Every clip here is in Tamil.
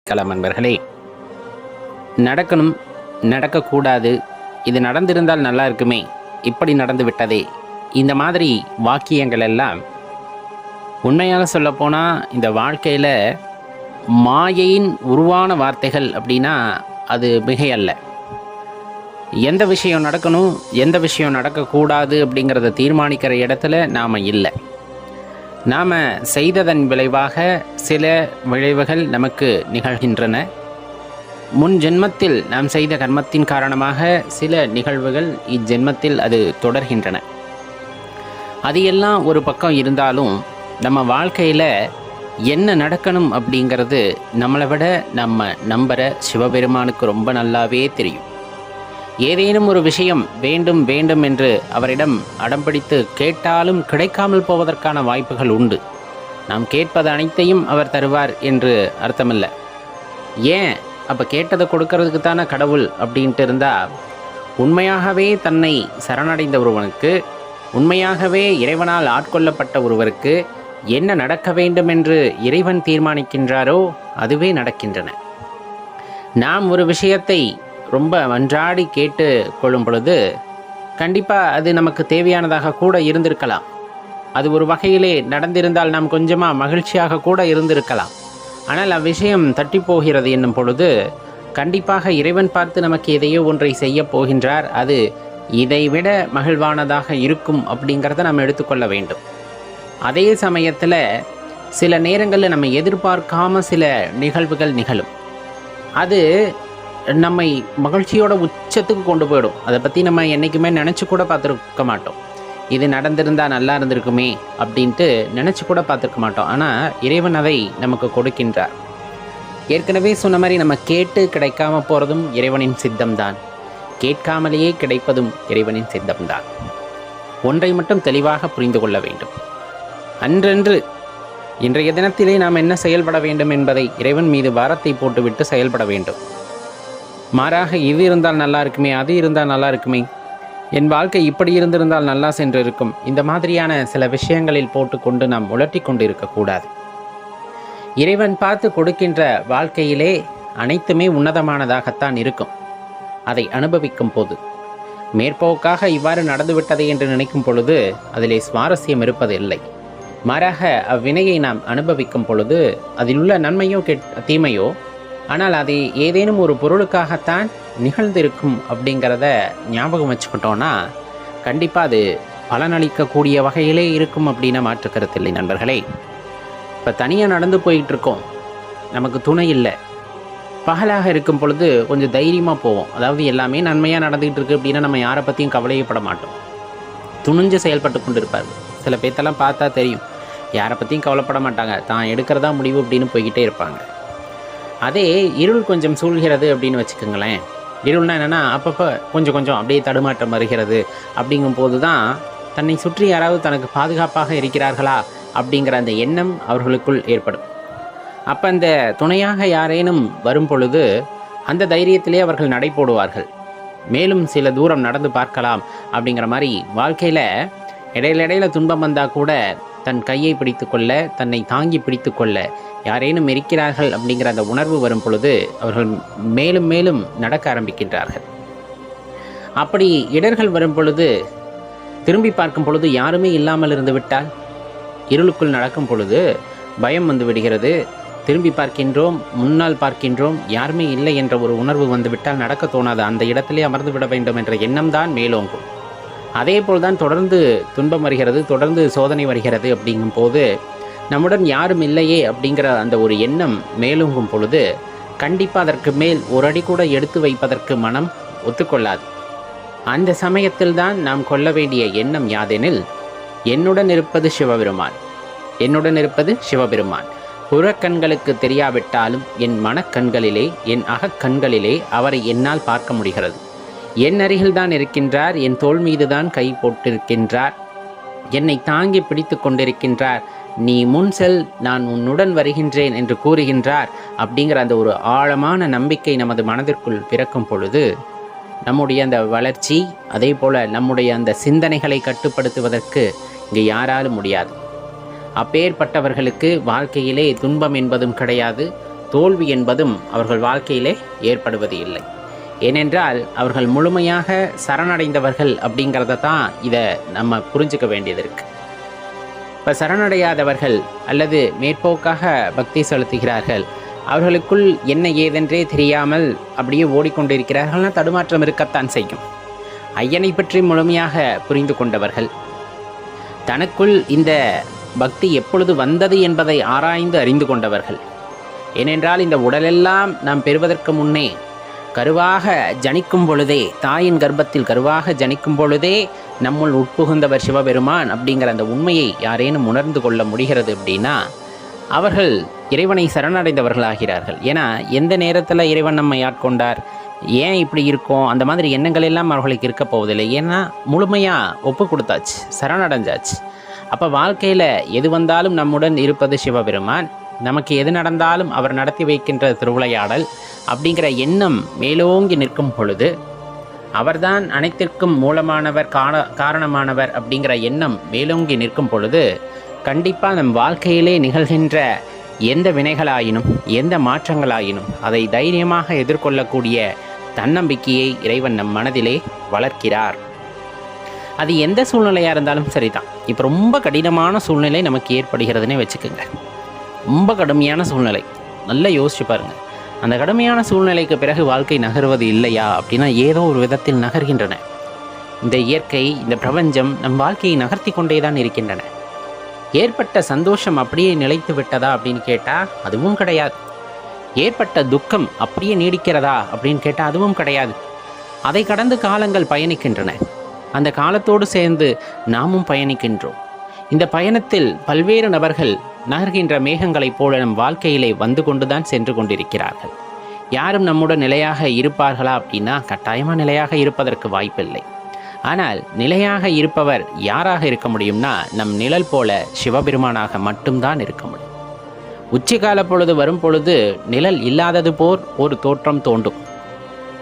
சிந்திக்கலாம் நண்பர்களே. நடக்கணும், நடக்கக்கூடாது, இது நடந்திருந்தால் நல்லா இருக்குமே, இப்படி நடந்து விட்டதே, இந்த மாதிரி வாக்கியங்கள் எல்லாம் உண்மையாக சொல்லப்போனால் இந்த வாழ்க்கையில் மாயையின் உருவான வார்த்தைகள் அப்படின்னா அது மிகையல்ல. எந்த விஷயம் நடக்கணும், எந்த விஷயம் நடக்கக்கூடாது அப்படிங்கிறத தீர்மானிக்கிற இடத்துல நாம் இல்லை. நாம் செய்ததன் விளைவாக சில விளைவுகள் நமக்கு நிகழ்கின்றன. முன் ஜென்மத்தில் நாம் செய்த கர்மத்தின் காரணமாக சில நிகழ்வுகள் இஜென்மத்தில் அது தொடர்கின்றன. அது எல்லாம் ஒரு பக்கம் இருந்தாலும் நம்ம வாழ்க்கையில் என்ன நடக்கணும் அப்படிங்கிறது நம்மளை விட நம்ம நம்புகிற சிவபெருமானுக்கு ரொம்ப நல்லாவே தெரியும். ஏதேனும் ஒரு விஷயம் வேண்டும் வேண்டும் என்று அவரிடம் அடம்பிடித்து கேட்டாலும் கிடைக்காமல் போவதற்கான வாய்ப்புகள் உண்டு. நாம் கேட்பது அனைத்தையும் அவர் தருவார் என்று அர்த்தமில்லை. ஏன் அப்போ கேட்டதை கொடுக்கறதுக்கு தானே கடவுள் அப்படின்ட்டு இருந்தால், உண்மையாகவே தன்னை சரணடைந்த ஒருவனுக்கு, உண்மையாகவே இறைவனால் ஆட்கொள்ளப்பட்ட ஒருவருக்கு என்ன நடக்க வேண்டும் என்று இறைவன் தீர்மானிக்கின்றாரோ அதுவே நடக்கின்றன. நாம் ஒரு விஷயத்தை ரொம்ப மன்றாடி கேட்டு கொள்ளும் பொழுது கண்டிப்பாக அது நமக்கு தேவையானதாக கூட இருந்திருக்கலாம். அது ஒரு வகையிலே நடந்திருந்தால் நாம் கொஞ்சமாக மகிழ்ச்சியாக கூட இருந்திருக்கலாம். ஆனால் அவ்விஷயம் தட்டி போகிறது என்னும் பொழுது கண்டிப்பாக இறைவன் பார்த்து நமக்கு எதையோ ஒன்றை செய்ய போகின்றார், அது இதைவிட மகிழ்வானதாக இருக்கும் அப்படிங்கிறத நம்ம எடுத்துக்கொள்ள வேண்டும். அதே சமயத்தில் சில நேரங்களில் நம்ம எதிர்பார்க்காம சில நிகழ்வுகள் நிகழும். அது நம்மை மகிழ்ச்சியோட உச்சத்துக்கு கொண்டு போயிடும். அதை பற்றி நம்ம என்றைக்குமே நினச்சி கூட பார்த்துருக்க மாட்டோம். இது நடந்திருந்தால் நல்லா இருந்திருக்குமே அப்படின்ட்டு நினச்சி கூட பார்த்துருக்க மாட்டோம். ஆனால் இறைவன் அதை நமக்கு கொடுக்கின்றார். ஏற்கனவே சொன்ன மாதிரி நம்ம கேட்டு கிடைக்காம போகிறதும் இறைவனின் சித்தம்தான், கேட்காமலேயே கிடைப்பதும் இறைவனின் சித்தம்தான். ஒன்றை மட்டும் தெளிவாக புரிந்து கொள்ள வேண்டும். அன்றன்று இன்றைய தினத்திலே நாம் என்ன செயல்பட வேண்டும் என்பதை இறைவன் மீது பாரத்தை போட்டுவிட்டு செயல்பட வேண்டும். மாறாக இது இருந்தால் நல்லா இருக்குமே, அது இருந்தால் நல்லா இருக்குமே, என் வாழ்க்கை இப்படி இருந்திருந்தால் நல்லா சென்று இருக்கும், இந்த மாதிரியான சில விஷயங்களில் போட்டுக்கொண்டு நாம் உலட்டி கொண்டு இருக்கக்கூடாது. இறைவன் பார்த்து கொடுக்கின்ற வாழ்க்கையிலே அனைத்துமே உன்னதமானதாகத்தான் இருக்கும். அதை அனுபவிக்கும் போது மேற்போக்காக இவ்வாறு நடந்துவிட்டது என்று நினைக்கும் பொழுது அதிலே சுவாரஸ்யம் இருப்பது இல்லை. மாறாக அவ்வினையை நாம் அனுபவிக்கும் பொழுது அதில் உள்ள நன்மையோ தீமையோ, ஆனால் அது ஏதேனும் ஒரு பொருளுக்காகத்தான் நிகழ்ந்திருக்கும் அப்படிங்கிறத ஞாபகம் வச்சுக்கிட்டோன்னா கண்டிப்பாக அது பலனளிக்கக்கூடிய வகையிலே இருக்கும் அப்படின்னு மாற்றுக்கருத்தில்லை நண்பர்களே. இப்போ தனியாக நடந்து போயிட்டு இருக்கோம், நமக்கு துணை இல்லை, பகலாக இருக்கும் பொழுது கொஞ்சம் தைரியமாக போவோம். அதாவது எல்லாமே நன்மையாக நடந்துகிட்டு இருக்குது அப்படின்னா நம்ம யாரை பற்றியும் கவலையப்பட மாட்டோம், துணிஞ்சு செயல்பட்டு கொண்டு இருப்பார். சில பேர்த்தெல்லாம் பார்த்தா தெரியும், யாரை பற்றியும் கவலைப்பட மாட்டாங்க, தான் எடுக்கிறதா முடிவு அப்படின்னு போய்கிட்டே இருப்பாங்க. அதே இருள் கொஞ்சம் சூழ்கிறது அப்படின்னு வச்சுக்கோங்களேன். இருள்னா என்னென்னா அப்பப்போ கொஞ்சம் கொஞ்சம் அப்படியே தடுமாற்றம் வருகிறது. அப்படிங்கும்போது தான் தன்னை சுற்றி யாராவது தனக்கு பாதுகாப்பாக இருக்கிறார்களா அப்படிங்கிற அந்த எண்ணம் அவர்களுக்குள் ஏற்படும். அப்போ அந்த துணையாக யாரேனும் வரும் பொழுது அந்த தைரியத்திலே அவர்கள் நடை போடுவார்கள். மேலும் சில தூரம் நடந்து பார்க்கலாம் அப்படிங்கிற மாதிரி வாழ்க்கையில் இடையில துன்பம் வந்தால் கூட தன் கையை பிடித்து கொள்ள, தன்னை தாங்கி பிடித்து கொள்ள யாரேனும் இருக்கிறார்கள் அப்படிங்கிற அந்த உணர்வு வரும் பொழுது அவர்கள் மேலும் மேலும் நடக்க ஆரம்பிக்கின்றார்கள். அப்படி இடர்கள் வரும் பொழுது திரும்பி பார்க்கும் பொழுது யாருமே இல்லாமல் இருந்து விட்டால், இருளுக்குள் நடக்கும் பொழுது பயம் வந்து விடுகிறது. திரும்பி பார்க்கின்றோம், முன்னால் பார்க்கின்றோம், யாருமே இல்லை என்ற ஒரு உணர்வு வந்துவிட்டால் நடக்க தோணாது. அந்த இடத்திலே அமர்ந்து விட வேண்டும் என்ற எண்ணம் தான் மேலோங்கும். அதே போல் தான் தொடர்ந்து துன்பம் வருகிறது, தொடர்ந்து சோதனை வருகிறது. அப்படிங்கும் போது நம்முடன் யாரும் இல்லையே அப்படிங்கிற அந்த ஒரு எண்ணம் மேலோங்கும் பொழுது கண்டிப்பாக அதற்கு மேல் ஒரு அடி கூட எடுத்து வைப்பதற்கு மனம் ஒத்துக்கொள்ளாது. அந்த சமயத்தில் தான் நாம் கொள்ள வேண்டிய எண்ணம் யாதெனில், என்னுடன் இருப்பது சிவபெருமான், என்னுடன் இருப்பது சிவபெருமான். புறக்கண்களுக்கு தெரியாவிட்டாலும் என் மனக்கண்களிலே, என் அகக்கண்களிலே அவரை என்னால் பார்க்க முடிகிறது. என் அருகில்தான் இருக்கின்றார், என் தோள் மீதுதான் கை போட்டிருக்கின்றார், என்னை தாங்கி பிடித்து கொண்டிருக்கின்றார், நீ முன் செல், நான் உன்னுடன் வருகின்றேன் என்று கூறுகின்றார். அப்படிங்கிற அந்த ஒரு ஆழமான நம்பிக்கை நமது மனதிற்குள் பிறக்கும் பொழுது நம்முடைய அந்த வளர்ச்சி, அதே போல் நம்முடைய அந்த சிந்தனைகளை கட்டுப்படுத்துவதற்கு இங்கே யாராலும் முடியாது. அப்பேற்பட்டவர்களுக்கு வாழ்க்கையிலே துன்பம் என்பதும் கிடையாது, தோல்வி என்பதும் அவர்கள் வாழ்க்கையிலே ஏற்படுவது இல்லை. ஏனென்றால் அவர்கள் முழுமையாக சரணடைந்தவர்கள் அப்படிங்கிறத தான் இதை நம்ம புரிஞ்சுக்க வேண்டியது இருக்குது. இப்போ சரணடையாதவர்கள் அல்லது மேற்போக்காக பக்தி செலுத்துகிறார்கள், அவர்களுக்குள் என்ன ஏதென்றே தெரியாமல் அப்படியே ஓடிக்கொண்டிருக்கிறார்கள்னா தடுமாற்றம் இருக்கத்தான் செய்யும். ஐயனை பற்றி முழுமையாக புரிந்து கொண்டவர்கள், தனக்குள் இந்த பக்தி எப்பொழுது வந்தது என்பதை ஆராய்ந்து அறிந்து கொண்டவர்கள். ஏனென்றால் இந்த உடலெல்லாம் நாம் பெறுவதற்கு முன்னே கருவாக ஜனிக்கும் பொழுதே, தாயின் கர்ப்பத்தில் கருவாக ஜனிக்கும் பொழுதே நம்முள் உட்புகுந்தவர் சிவபெருமான் அப்படிங்கிற அந்த உண்மையை யாரேனும் உணர்ந்து கொள்ள முடிகிறது அப்படின்னா அவர்கள் இறைவனை சரணடைந்தவர்களாகிறார்கள். ஏன்னா எந்த நேரத்தில் இறைவன் நம்மை ஆட்கொண்டார், ஏன் இப்படி இருக்கும், அந்த மாதிரி எண்ணங்கள் எல்லாம் அவர்களுக்கு இருக்க போவதில்லை. ஏன்னா முழுமையாக ஒப்பு கொடுத்தாச்சு, சரணடைஞ்சாச்சு. அப்போ வாழ்க்கையில் எது வந்தாலும் நம்முடன் இருப்பது சிவபெருமான், நமக்கு எது நடந்தாலும் அவர் நடத்தி வைக்கின்ற திருவிளையாடல் அப்படிங்கிற எண்ணம் மேலோங்கி நிற்கும் பொழுது, அவர்தான் அனைத்திற்கும் மூலமானவர், காரணமானவர் அப்படிங்கிற எண்ணம் மேலோங்கி நிற்கும் பொழுது கண்டிப்பாக நம் வாழ்க்கையிலே நிகழ்கின்ற எந்த வினைகளாயினும் எந்த மாற்றங்களாயினும் அதை தைரியமாக எதிர்கொள்ளக்கூடிய தன்னம்பிக்கையை இறைவன் நம் மனதிலே வளர்க்கிறார். அது எந்த சூழ்நிலையாக இருந்தாலும் சரிதான். இப்போ ரொம்ப கடினமான சூழ்நிலை நமக்கு ஏற்படுகிறதுனே வச்சுக்கோங்க, ரொம்ப கடுமையான சூழ்நிலை, நல்லா யோசிச்சு பாருங்கள். அந்த கடுமையான சூழ்நிலைக்கு பிறகு வாழ்க்கை நகர்வது இல்லையா அப்படின்னா ஏதோ ஒரு விதத்தில் நகர்கின்றன. இந்த இயற்கை, இந்த பிரபஞ்சம் நம் வாழ்க்கையை நகர்த்தி கொண்டே தான் இருக்கின்றன. ஏற்பட்ட சந்தோஷம் அப்படியே நிலைத்து விட்டதா அப்படின்னு கேட்டால் அதுவும் கிடையாது. ஏற்பட்ட துக்கம் அப்படியே நீடிக்கிறதா அப்படின்னு கேட்டால் அதுவும் கிடையாது. அதை கடந்து காலங்கள் பயணிக்கின்றன, அந்த காலத்தோடு சேர்ந்து நாமும் பயணிக்கின்றோம். இந்த பயணத்தில் பல்வேறு நபர்கள் நகர்கின்ற மேகங்களைப் போல நம் வாழ்க்கையிலே வந்து கொண்டுதான் சென்று கொண்டிருக்கிறார்கள். யாரும் நம்முடன் நிலையாக இருப்பார்களா அப்படின்னா கட்டாயமாக நிலையாக இருப்பதற்கு வாய்ப்பில்லை. ஆனால் நிலையாக இருப்பவர் யாராக இருக்க முடியும்னா நம் நிழல் போல சிவபெருமானாக மட்டும்தான் இருக்க முடியும். உச்சிகால பொழுது வரும் பொழுது நிழல் இல்லாதது போர் ஒரு தோற்றம் தோன்றும்.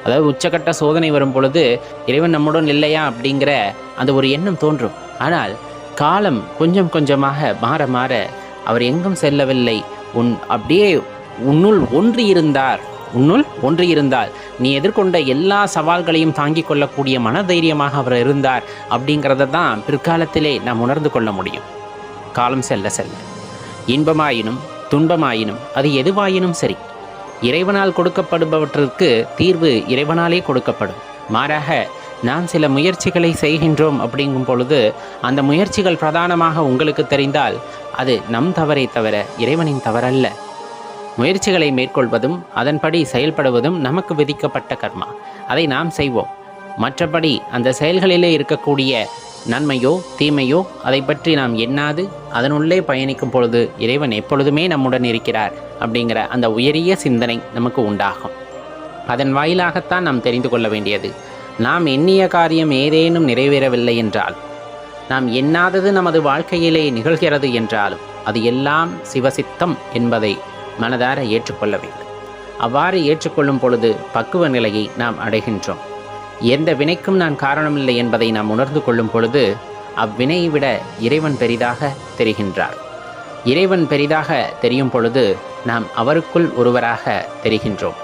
அதாவது உச்சக்கட்ட சோதனை வரும் பொழுது இறைவன் நம்முடன் இல்லையா அப்படிங்கிற அந்த ஒரு எண்ணம் தோன்றும். ஆனால் காலம் கொஞ்சம் கொஞ்சமாக மாற மாற அவர் எங்கும் செல்லவில்லை, அப்படியே உன்னுள் ஒன்றியிருந்தால் நீ எதிர்கொண்ட எல்லா சவால்களையும் தாங்கிக் கொள்ளக்கூடிய மனதைரியமாக அவர் இருந்தார் அப்படிங்கிறத தான் பிற்காலத்திலே நாம் உணர்ந்து கொள்ள முடியும். காலம் செல்ல செல்ல இன்பமாயினும் துன்பமாயினும் அது எதுவாயினும் சரி, இறைவனால் கொடுக்கப்படுபவற்றிற்கு தீர்வு இறைவனாலே கொடுக்கப்படும். மாறாக நாம் சில முயற்சிகளை செய்கின்றோம் அப்படிங்கும் பொழுது அந்த முயற்சிகள் பிரதானமாக உங்களுக்கு தெரிந்தால் அது நம் தவறை தவிர இறைவனின் தவறல்ல. முயற்சிகளை மேற்கொள்வதும் அதன்படி செயல்படுவதும் நமக்கு விதிக்கப்பட்ட கர்மா, அதை நாம் செய்வோம். மற்றபடி அந்த செயல்களிலே இருக்கக்கூடிய நன்மையோ தீமையோ அதை பற்றி நாம் எண்ணாது அதனுள்ளே பயணிக்கும் பொழுது இறைவன் எப்பொழுதுமே நம்முடன் இருக்கிறார் அப்படிங்கிற அந்த உயரிய சிந்தனை நமக்கு உண்டாகும். அதன் வாயிலாகத்தான் நாம் தெரிந்து கொள்ள வேண்டியது, நாம் எண்ணிய காரியம் ஏதேனும் நிறைவேறவில்லை என்றால், நாம் எண்ணாதது நமது வாழ்க்கையிலே நிகழ்கிறது என்றாலும் அது எல்லாம் சிவசித்தம் என்பதை மனதார ஏற்றுக்கொள்ள வேண்டும். அவ்வாறு ஏற்றுக்கொள்ளும் பொழுது பக்குவ நிலையை நாம் அடைகின்றோம். எந்த வினைக்கும் நான் காரணமில்லை என்பதை நாம் உணர்ந்து கொள்ளும் பொழுது அவ்வினையை விட இறைவன் பெரிதாக தெரிகின்றார். இறைவன் பெரிதாக தெரியும் பொழுது நாம் அவருக்குள் ஒருவராக தெரிகின்றோம்.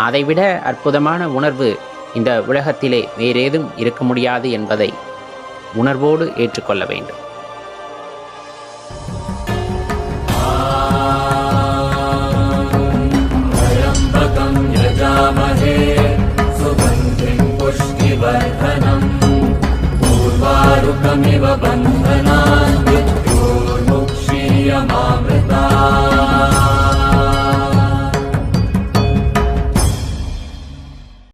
அதைவிட அற்புதமான உணர்வு இந்த உலகத்திலே வேறேதும் இருக்க முடியாது என்பதை உணர்வோடு ஏற்றுக்கொள்ள வேண்டும்.